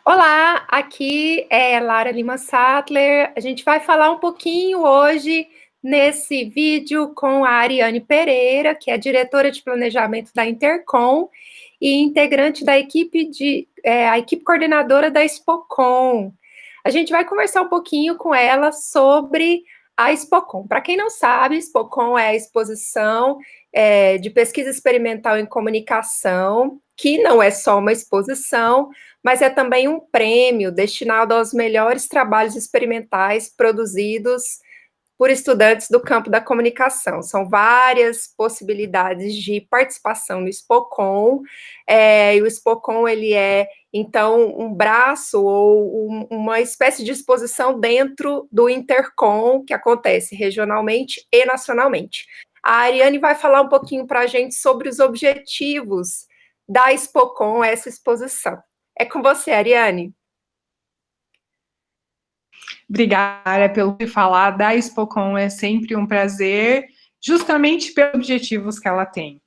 Olá, aqui é Lara Lima Sattler. A gente vai falar um pouquinho hoje nesse vídeo com a Ariane Pereira, que é diretora de planejamento da Intercom e integrante da a equipe coordenadora da Expocom. A gente vai conversar um pouquinho com ela sobre a Expocom. Para quem não sabe, a Expocom é a exposição de pesquisa experimental em comunicação, que não é só uma exposição, mas é também um prêmio destinado aos melhores trabalhos experimentais produzidos por estudantes do campo da comunicação. São várias possibilidades de participação no Expocom, e o Expocom, ele é, então, um braço ou uma espécie de exposição dentro do Intercom, que acontece regionalmente e nacionalmente. A Ariane vai falar um pouquinho para a gente sobre os objetivos da Expocom, essa exposição. É com você, Ariane. Obrigada pelo que falar da Expocom, é sempre um prazer, justamente pelos objetivos que ela tem.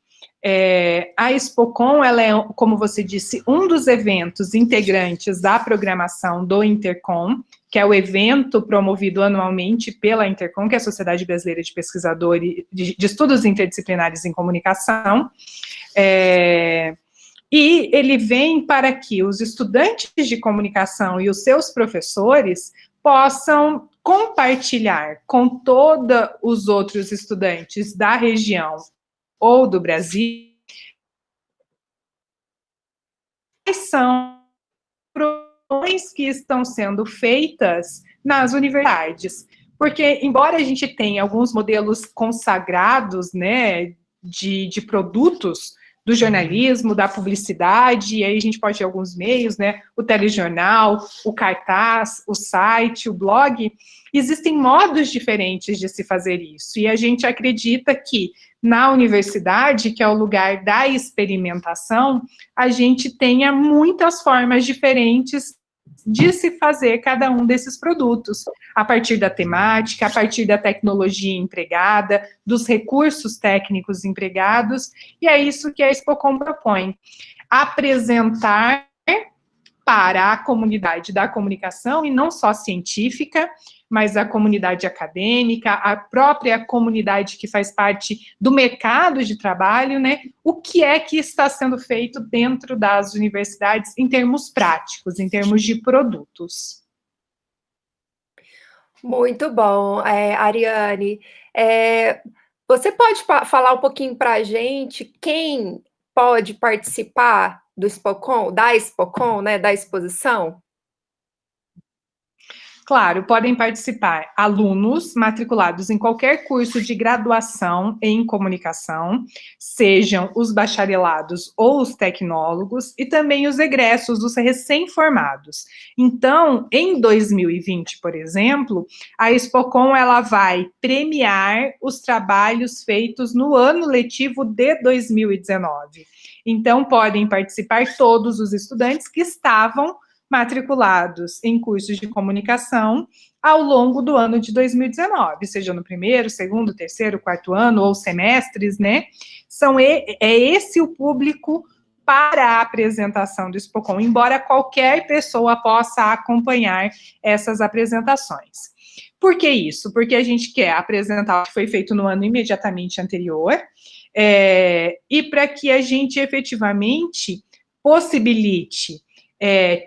A Expocom, ela é, como você disse, um dos eventos integrantes da programação do Intercom, que é o evento promovido anualmente pela Intercom, que é a Sociedade Brasileira de Pesquisadores de Estudos Interdisciplinares em Comunicação. E ele vem para que os estudantes de comunicação e os seus professores possam compartilhar com todos os outros estudantes da região ou do Brasil quais são as que estão sendo feitas nas universidades. Porque, embora a gente tenha alguns modelos consagrados, né, de produtos do jornalismo, da publicidade, e aí a gente pode ter alguns meios, né, o telejornal, o cartaz, o site, o blog, existem modos diferentes de se fazer isso, e a gente acredita que na universidade, que é o lugar da experimentação, a gente tenha muitas formas diferentes de se fazer cada um desses produtos, a partir da temática, a partir da tecnologia empregada, dos recursos técnicos empregados, e é isso que a Expocom propõe, apresentar para a comunidade da comunicação, e não só científica, mas a comunidade acadêmica, a própria comunidade que faz parte do mercado de trabalho, né? O que é que está sendo feito dentro das universidades em termos práticos, em termos de produtos. Muito bom, Ariane. Você pode falar um pouquinho para a gente quem pode participar do Expocom, da Expocom, né, da exposição? Claro, podem participar alunos matriculados em qualquer curso de graduação em comunicação, sejam os bacharelados ou os tecnólogos, e também os egressos, os recém-formados. Então, em 2020, por exemplo, a Expocom ela vai premiar os trabalhos feitos no ano letivo de 2019. Então, podem participar todos os estudantes que estavam matriculados em cursos de comunicação ao longo do ano de 2019, seja no primeiro, segundo, terceiro, quarto ano ou semestres, né? É esse o público para a apresentação do Expocom, embora qualquer pessoa possa acompanhar essas apresentações. Por que isso? Porque a gente quer apresentar o que foi feito no ano imediatamente anterior, e para que a gente efetivamente possibilite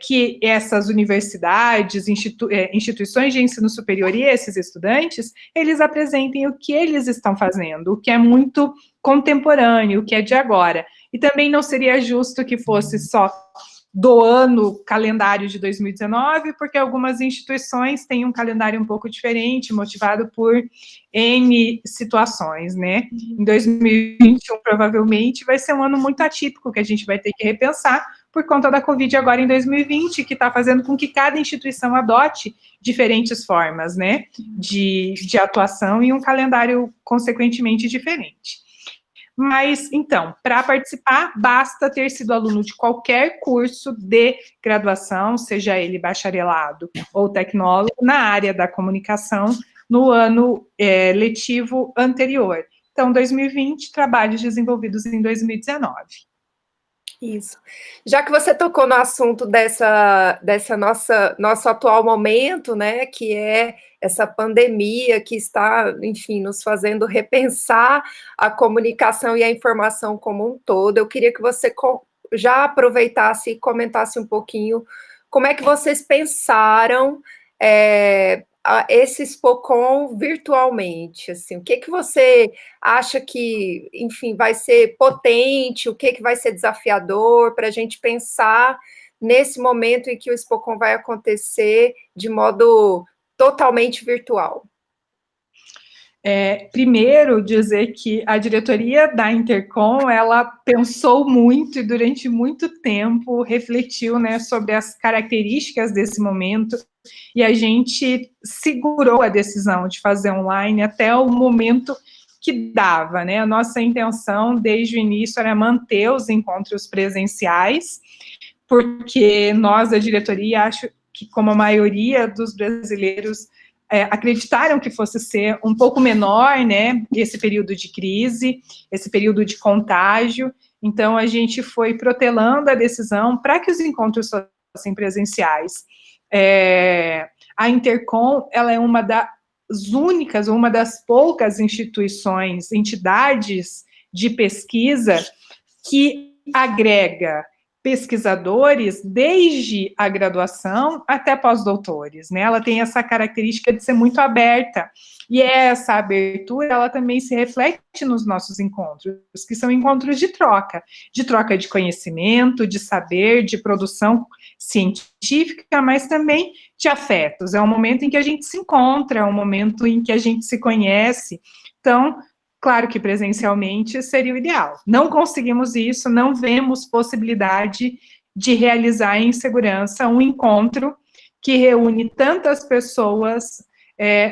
que essas universidades, instituições de ensino superior e esses estudantes, eles apresentem o que eles estão fazendo, o que é muito contemporâneo, o que é de agora. E também não seria justo que fosse só do ano calendário de 2019, porque algumas instituições têm um calendário um pouco diferente, motivado por N situações, né? Em 2021, provavelmente, vai ser um ano muito atípico, que a gente vai ter que repensar, por conta da Covid agora em 2020, que está fazendo com que cada instituição adote diferentes formas, né, de atuação e um calendário consequentemente diferente. Mas, então, para participar, basta ter sido aluno de qualquer curso de graduação, seja ele bacharelado ou tecnólogo, na área da comunicação, no ano letivo anterior. Então, 2020, trabalhos desenvolvidos em 2019. Isso. Já que você tocou no assunto dessa nosso atual momento, né, que é essa pandemia que está, enfim, nos fazendo repensar a comunicação e a informação como um todo, eu queria que você já aproveitasse e comentasse um pouquinho como é que vocês pensaram esse Expocom virtualmente, assim, o que você acha que, enfim, vai ser potente, o que vai ser desafiador para a gente pensar nesse momento em que o Expocom vai acontecer de modo totalmente virtual? Primeiro, dizer que a diretoria da Intercom, ela pensou muito e durante muito tempo refletiu, né, sobre as características desse momento, e a gente segurou a decisão de fazer online até o momento que dava, né? A nossa intenção desde o início era manter os encontros presenciais, porque nós da diretoria, acho que como a maioria dos brasileiros acreditaram que fosse ser um pouco menor, né, esse período de crise, esse período de contágio. Então, a gente foi protelando a decisão para que os encontros fossem presenciais. A Intercom, ela é uma das únicas, uma das poucas instituições, entidades de pesquisa que agrega pesquisadores desde a graduação até pós-doutores, né? Ela tem essa característica de ser muito aberta, e essa abertura, ela também se reflete nos nossos encontros, que são encontros de troca de conhecimento, de saber, de produção científica, mas também de afetos. É um momento em que a gente se encontra, é um momento em que a gente se conhece. Então, claro que presencialmente seria o ideal. Não conseguimos isso, não vemos possibilidade de realizar em segurança um encontro que reúne tantas pessoas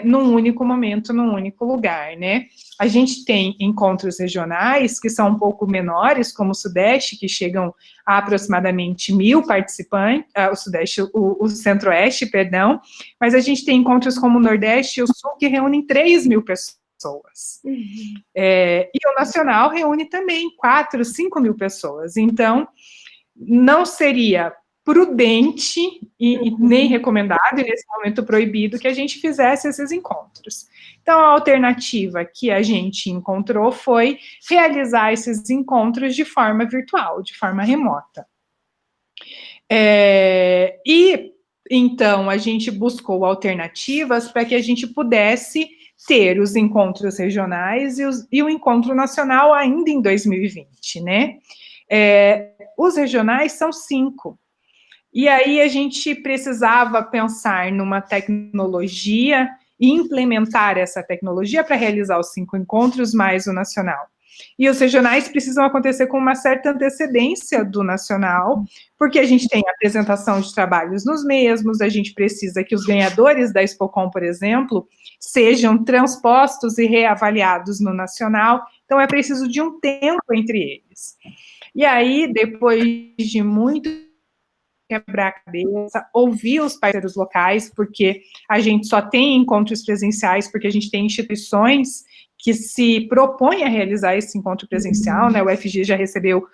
num único momento, num único lugar, né? A gente tem encontros regionais que são um pouco menores, como o Sudeste, que chegam a aproximadamente 1.000 participantes, o Centro-Oeste, perdão, mas a gente tem encontros como o Nordeste e o Sul que reúnem 3.000 pessoas. E o nacional reúne também 4, 5 mil pessoas. Então, não seria prudente e nem recomendado, e nesse momento proibido, que a gente fizesse esses encontros. Então, a alternativa que a gente encontrou foi realizar esses encontros de forma virtual, de forma remota. E, então, a gente buscou alternativas para que a gente pudesse ter os encontros regionais e o encontro nacional ainda em 2020, né? Os regionais são 5. E aí a gente precisava pensar numa tecnologia e implementar essa tecnologia para realizar os 5 encontros mais o nacional. E os regionais precisam acontecer com uma certa antecedência do nacional, porque a gente tem a apresentação de trabalhos nos mesmos, a gente precisa que os ganhadores da Expocom, por exemplo, sejam transpostos e reavaliados no nacional, então é preciso de um tempo entre eles. E aí, depois de muito quebrar a cabeça, ouvir os parceiros locais, porque a gente só tem encontros presenciais, porque a gente tem instituições que se propõem a realizar esse encontro presencial, né? O FG já recebeu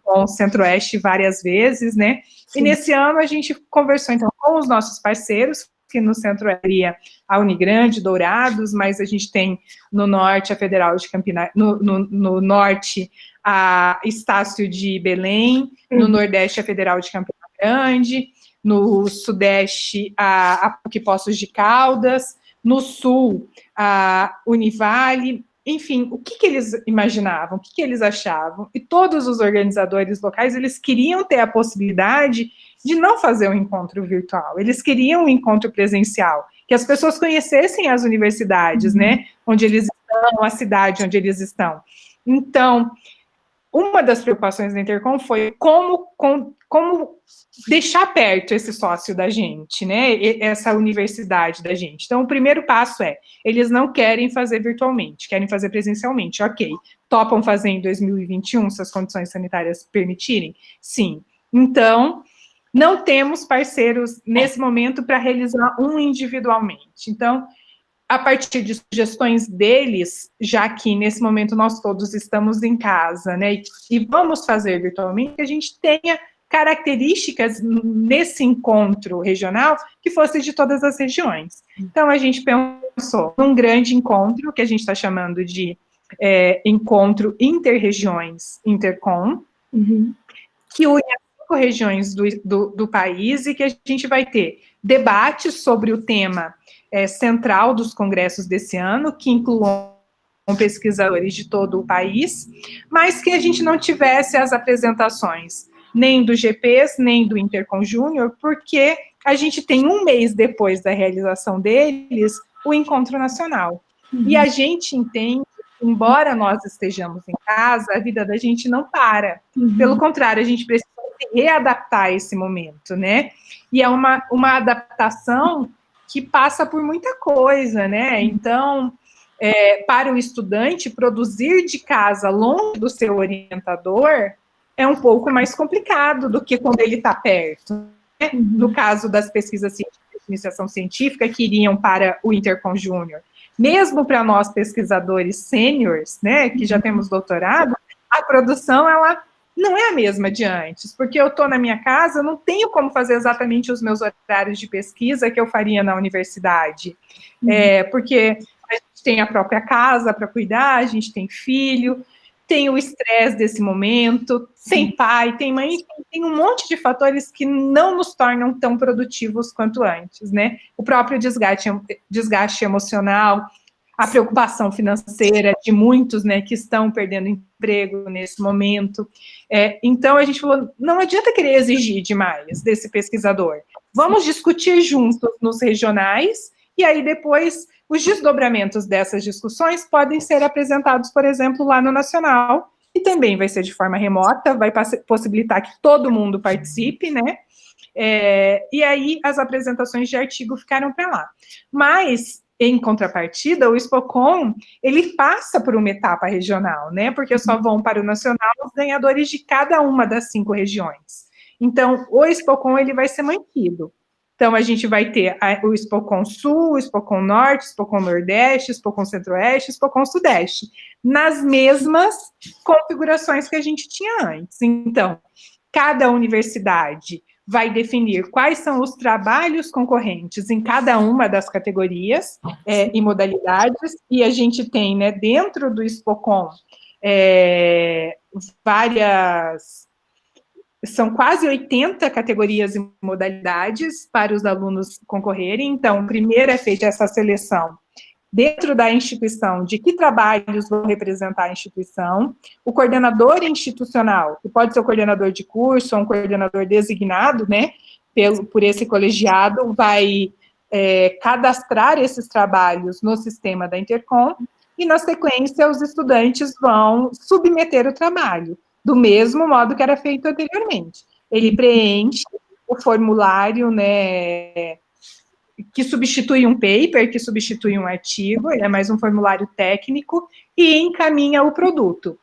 o Centro-Oeste várias vezes, né? Sim. E nesse ano a gente conversou, então, com os nossos parceiros, que no centro é a Unigrande, Dourados, mas a gente tem no norte a Federal de Campinas, no norte a Estácio de Belém, no nordeste a Federal de Campina Grande, no sudeste a PUC Poços de Caldas, no sul a Univale, enfim, o que eles imaginavam, o que eles achavam, e todos os organizadores locais, eles queriam ter a possibilidade de não fazer um encontro virtual, eles queriam um encontro presencial, que as pessoas conhecessem as universidades, né, onde eles estão, a cidade onde eles estão. Então, uma das preocupações da Intercom foi como deixar perto esse sócio da gente, né, essa universidade da gente. Então, o primeiro passo eles não querem fazer virtualmente, querem fazer presencialmente, ok. Topam fazer em 2021, se as condições sanitárias permitirem? Sim. Então, não temos parceiros nesse momento para realizar um individualmente. Então, a partir de sugestões deles, já que nesse momento nós todos estamos em casa, né, e vamos fazer virtualmente, que a gente tenha características nesse encontro regional que fosse de todas as regiões. Então, a gente pensou num grande encontro, que a gente está chamando de encontro interregiões, Intercom, que une as 5 regiões do país e que a gente vai ter debates sobre o tema central dos congressos desse ano, que incluam pesquisadores de todo o país, mas que a gente não tivesse as apresentações nem do GPs, nem do Intercom Júnior, porque a gente tem um mês depois da realização deles o encontro nacional. E a gente entende, embora nós estejamos em casa, a vida da gente não para. Pelo contrário, a gente precisa se readaptar a esse momento, né? E é uma adaptação que passa por muita coisa, né? Então, para o estudante, produzir de casa, longe do seu orientador, é um pouco mais complicado do que quando ele está perto. Né? No caso das pesquisas de iniciação científica que iriam para o Intercom Júnior. Mesmo para nós pesquisadores sêniores, né, que já temos doutorado, a produção, ela não é a mesma de antes, porque eu estou na minha casa, eu não tenho como fazer exatamente os meus horários de pesquisa que eu faria na universidade, porque a gente tem a própria casa para cuidar, a gente tem filho, tem o estresse desse momento, tem pai, tem mãe, tem um monte de fatores que não nos tornam tão produtivos quanto antes, né? O próprio desgaste emocional, a preocupação financeira de muitos, né, que estão perdendo emprego nesse momento. Então, a gente falou, não adianta querer exigir demais desse pesquisador. Vamos discutir juntos nos regionais, e aí depois os desdobramentos dessas discussões podem ser apresentados, por exemplo, lá no Nacional, e também vai ser de forma remota, vai possibilitar que todo mundo participe, né? E aí as apresentações de artigo ficaram para lá. Mas, em contrapartida, o Expocom, ele passa por uma etapa regional, né? Porque só vão para o Nacional os ganhadores de cada uma das 5 regiões. Então, o Expocom, ele vai ser mantido. Então, a gente vai ter o Expocom Sul, o Expocom Norte, o Expocom Nordeste, o Expocom Centro-Oeste, o Expocom Sudeste, nas mesmas configurações que a gente tinha antes. Então, cada universidade vai definir quais são os trabalhos concorrentes em cada uma das categorias e modalidades, e a gente tem, né, dentro do Expocom, são quase 80 categorias e modalidades para os alunos concorrerem. Então, primeiro é feita essa seleção dentro da instituição de que trabalhos vão representar a instituição. O coordenador institucional, que pode ser o coordenador de curso ou um coordenador designado, né, por esse colegiado, vai cadastrar esses trabalhos no sistema da Intercom, e, na sequência, os estudantes vão submeter o trabalho, do mesmo modo que era feito anteriormente. Ele preenche o formulário, né, que substitui um paper, que substitui um artigo, ele é mais um formulário técnico, e encaminha o produto.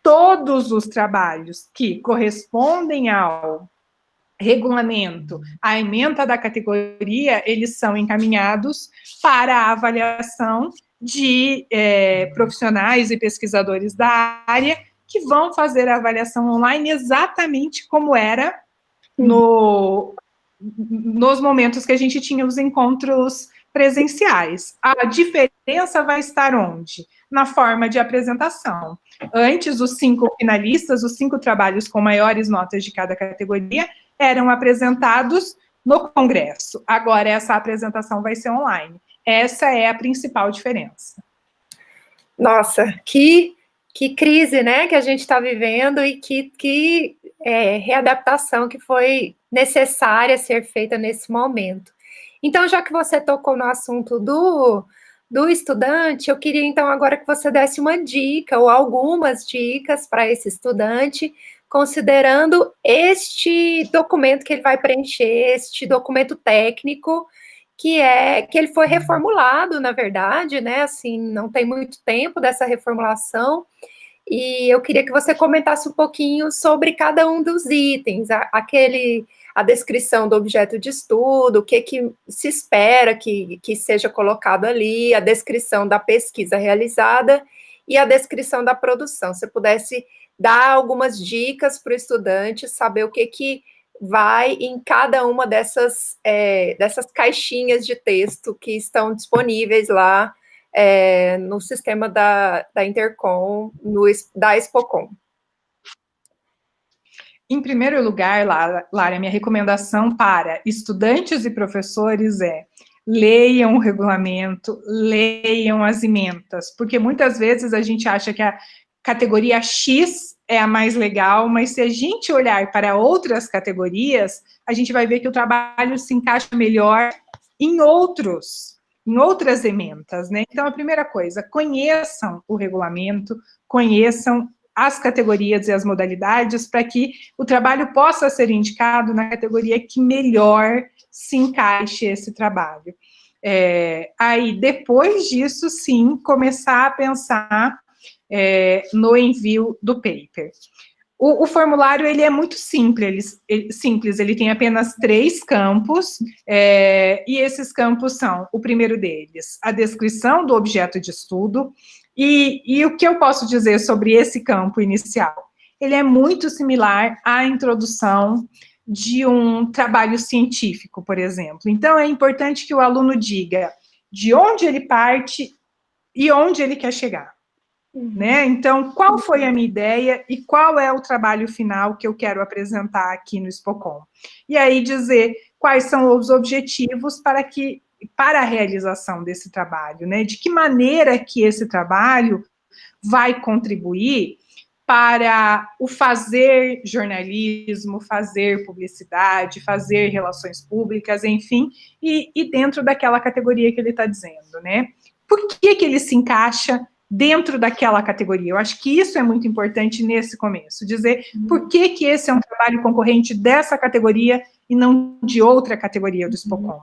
Todos os trabalhos que correspondem ao regulamento, à ementa da categoria, eles são encaminhados para a avaliação de profissionais e pesquisadores da área, que vão fazer a avaliação online exatamente como era nos momentos que a gente tinha os encontros presenciais. A diferença vai estar onde? Na forma de apresentação. Antes, os 5 finalistas, os 5 trabalhos com maiores notas de cada categoria, eram apresentados no congresso. Agora, essa apresentação vai ser online. Essa é a principal diferença. Nossa, que crise, né, que a gente está vivendo, e que readaptação que foi necessária ser feita nesse momento. Então, já que você tocou no assunto do estudante, eu queria, então, agora que você desse uma dica, ou algumas dicas para esse estudante, considerando este documento que ele vai preencher, este documento técnico, que ele foi reformulado, na verdade, né, assim, não tem muito tempo dessa reformulação, e eu queria que você comentasse um pouquinho sobre cada um dos itens, a descrição do objeto de estudo, o que se espera que seja colocado ali, a descrição da pesquisa realizada e a descrição da produção. Se pudesse dar algumas dicas para o estudante, saber o que vai em cada uma dessas caixinhas de texto que estão disponíveis lá no sistema da Intercom, da Expocom. Em primeiro lugar, Lara, minha recomendação para estudantes e professores é: leiam o regulamento, leiam as ementas, porque muitas vezes a gente acha que a categoria X é a mais legal, mas se a gente olhar para outras categorias, a gente vai ver que o trabalho se encaixa melhor em outras ementas, né? Então, a primeira coisa, conheçam o regulamento, conheçam as categorias e as modalidades para que o trabalho possa ser indicado na categoria que melhor se encaixe esse trabalho. Aí, depois disso, sim, começar a pensar no envio do paper. O formulário, ele é muito simples, ele tem apenas 3 campos, e esses campos são, o primeiro deles, a descrição do objeto de estudo, e o que eu posso dizer sobre esse campo inicial? Ele é muito similar à introdução de um trabalho científico, por exemplo. Então, é importante que o aluno diga de onde ele parte e onde ele quer chegar. Né? Então, qual foi a minha ideia e qual é o trabalho final que eu quero apresentar aqui no Expocom? E aí dizer quais são os objetivos para a realização desse trabalho, né? De que maneira que esse trabalho vai contribuir para o fazer jornalismo, fazer publicidade, fazer relações públicas, enfim, e dentro daquela categoria que ele está dizendo, né? Por que ele se encaixa dentro daquela categoria? Eu acho que isso é muito importante nesse começo, dizer por que esse é um trabalho concorrente dessa categoria e não de outra categoria do Expocom.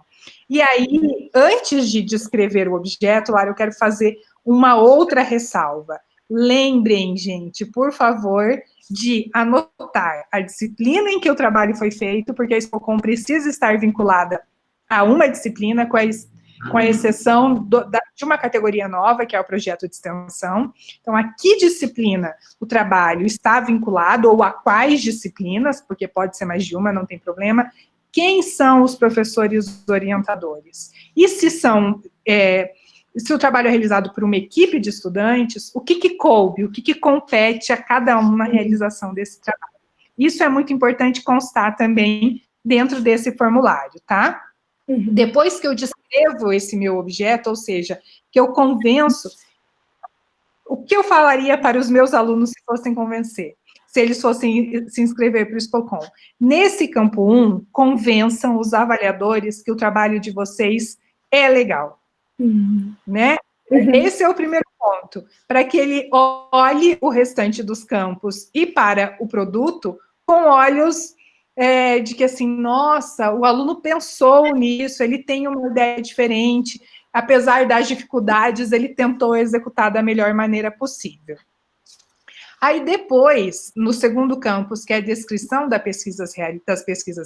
E aí, antes de descrever o objeto, Lara, eu quero fazer uma outra ressalva. Lembrem, gente, por favor, de anotar a disciplina em que o trabalho foi feito, porque a Expocom precisa estar vinculada a uma disciplina, com a exceção de uma categoria nova, que é o projeto de extensão. Então, a que disciplina o trabalho está vinculado, ou a quais disciplinas, porque pode ser mais de uma, não tem problema. Quem são os professores orientadores? E se o trabalho é realizado por uma equipe de estudantes, o que coube, o que compete a cada um na realização desse trabalho? Isso é muito importante constar também dentro desse formulário, tá? Depois que eu descrevo esse meu objeto, ou seja, que eu convenço, o que eu falaria para os meus alunos se fossem convencer? Se eles fossem se inscrever para o Expocom? Nesse campo 1, convençam os avaliadores que o trabalho de vocês é legal. Né? Esse é o primeiro ponto, para que ele olhe o restante dos campos e para o produto com olhos de que assim, nossa, o aluno pensou nisso, ele tem uma ideia diferente, apesar das dificuldades, ele tentou executar da melhor maneira possível. Aí depois, no segundo campus, que é a descrição das pesquisas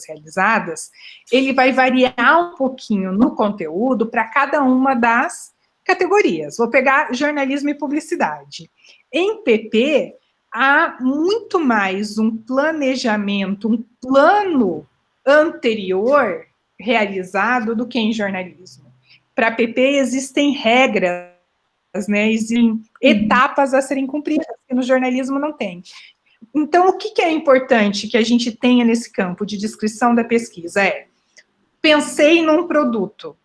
realizadas, ele vai variar um pouquinho no conteúdo para cada uma das categorias. Vou pegar jornalismo e publicidade. Em PP, há muito mais um planejamento, um plano anterior realizado do que em jornalismo. Para PP existem regras, né, existem etapas a serem cumpridas, que no jornalismo não tem. Então, o que é importante que a gente tenha nesse campo de descrição da pesquisa? Pensei num produto,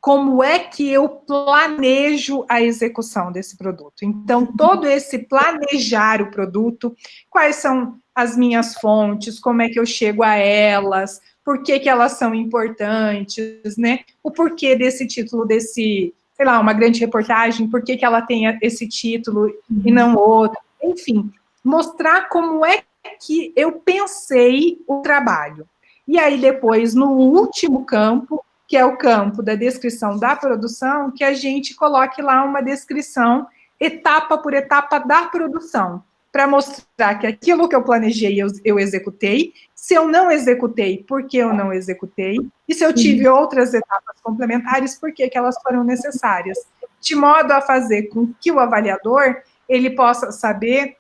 como é que eu planejo a execução desse produto? Então, todo esse planejar o produto, quais são as minhas fontes, como é que eu chego a elas, por que elas são importantes, né? O porquê desse título, sei lá, uma grande reportagem, por que ela tem esse título e não outro, enfim, mostrar como é que eu pensei o trabalho. E aí, depois, no último campo, que é o campo da descrição da produção, que a gente coloque lá uma descrição, etapa por etapa, da produção. para mostrar que aquilo que eu planejei, eu executei. Se eu não executei, por que eu não executei? E se eu tive outras etapas complementares, por que elas foram necessárias? De modo a fazer com que o avaliador ele possa saber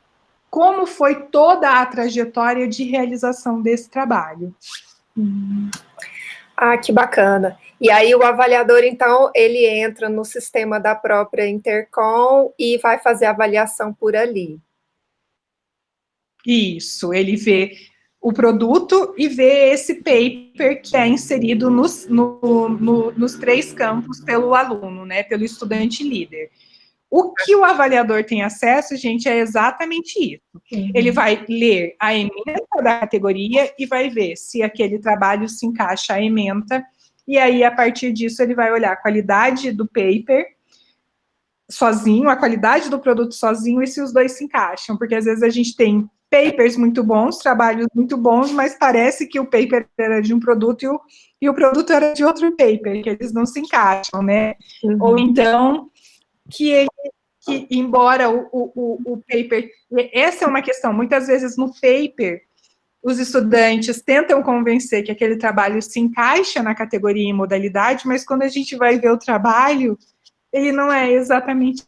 como foi toda a trajetória de realização desse trabalho. Ah, que bacana. E aí o avaliador, então, ele entra no sistema da própria Intercom e vai fazer a avaliação por ali. Isso, ele vê o produto e vê esse paper que é inserido nos 3 campos pelo aluno, né, pelo estudante líder. O que o avaliador tem acesso, gente, é exatamente isso. Ele vai ler a ementa da categoria e vai ver se aquele trabalho se encaixa à ementa, e aí, a partir disso, ele vai olhar a qualidade do paper sozinho, a qualidade do produto sozinho, e se os dois se encaixam, porque às vezes a gente tem papers muito bons, trabalhos muito bons, mas parece que o paper era de um produto e o produto era de outro paper, que eles não se encaixam, né? Ou então, que embora o paper... Essa é uma questão, muitas vezes no paper, os estudantes tentam convencer que aquele trabalho se encaixa na categoria e modalidade, mas quando a gente vai ver o trabalho, ele não é exatamente,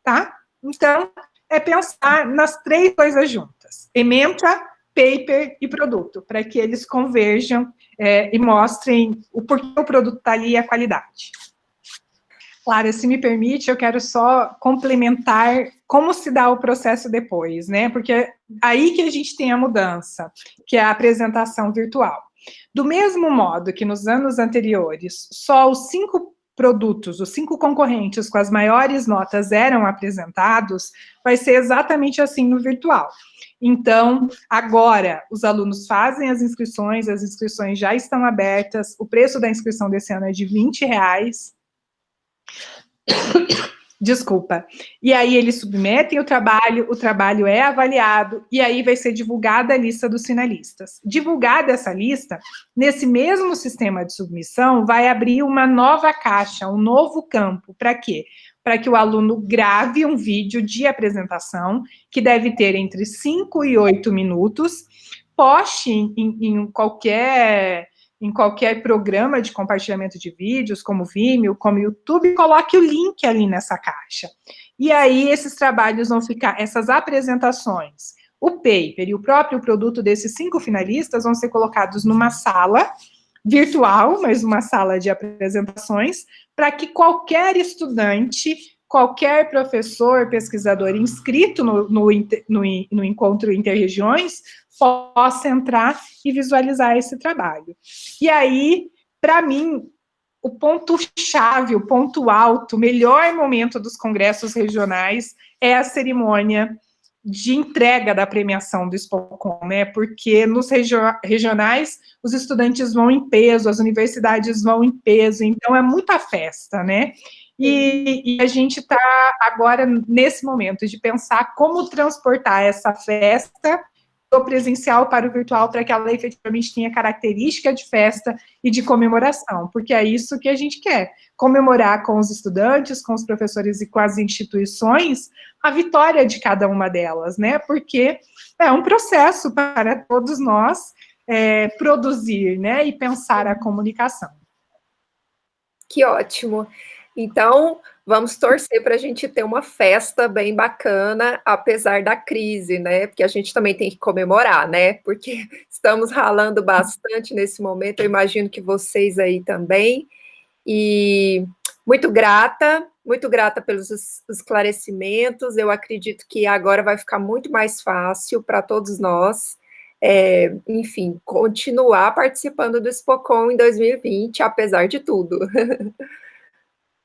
tá? Então, é pensar nas 3 coisas juntas: ementa, paper e produto, para que eles converjam e mostrem o porquê o produto está ali e a qualidade. Clara, se me permite, eu quero só complementar como se dá o processo depois, né? Porque é aí que a gente tem a mudança, que é a apresentação virtual. Do mesmo modo que nos anos anteriores, só os 5 produtos, os 5 concorrentes com as maiores notas eram apresentados, vai ser exatamente assim no virtual. Então, agora, os alunos fazem as inscrições já estão abertas, o preço da inscrição desse ano é de R$20, desculpa. E aí eles submetem o trabalho é avaliado, e aí vai ser divulgada a lista dos finalistas. Divulgada essa lista, nesse mesmo sistema de submissão, vai abrir uma nova caixa, um novo campo. Para quê? Para que o aluno grave um vídeo de apresentação, que deve ter entre 5 e 8 minutos, poste em qualquer programa de compartilhamento de vídeos, como Vimeo, como YouTube, coloque o link ali nessa caixa. E aí, esses trabalhos vão ficar, essas apresentações, o paper e o próprio produto desses 5 finalistas vão ser colocados numa sala virtual, mas uma sala de apresentações, para que qualquer estudante, qualquer professor, pesquisador inscrito no encontro Interregiões possa entrar e visualizar esse trabalho. E aí, para mim, o ponto-chave, o ponto alto, o melhor momento dos congressos regionais é a cerimônia de entrega da premiação do Spocon, né? Porque nos regionais os estudantes vão em peso, as universidades vão em peso, então é muita festa, né? E a gente está agora nesse momento de pensar como transportar essa festa do presencial para o virtual, para que ela efetivamente tenha característica de festa e de comemoração, porque é isso que a gente quer, comemorar com os estudantes, com os professores e com as instituições, a vitória de cada uma delas, né, porque é um processo para todos nós produzir, né, e pensar a comunicação. Que ótimo! Então, vamos torcer para a gente ter uma festa bem bacana, apesar da crise, né? Porque a gente também tem que comemorar, né? Porque estamos ralando bastante nesse momento, eu imagino que vocês aí também. E muito grata pelos esclarecimentos. Eu acredito que agora vai ficar muito mais fácil para todos nós. Enfim, continuar participando do Spocon em 2020, apesar de tudo.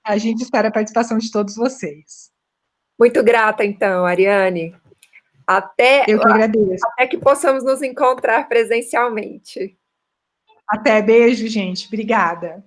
A gente espera a participação de todos vocês. Muito grata, então, Ariane. Eu que agradeço. Até que possamos nos encontrar presencialmente. Até, beijo, gente. Obrigada.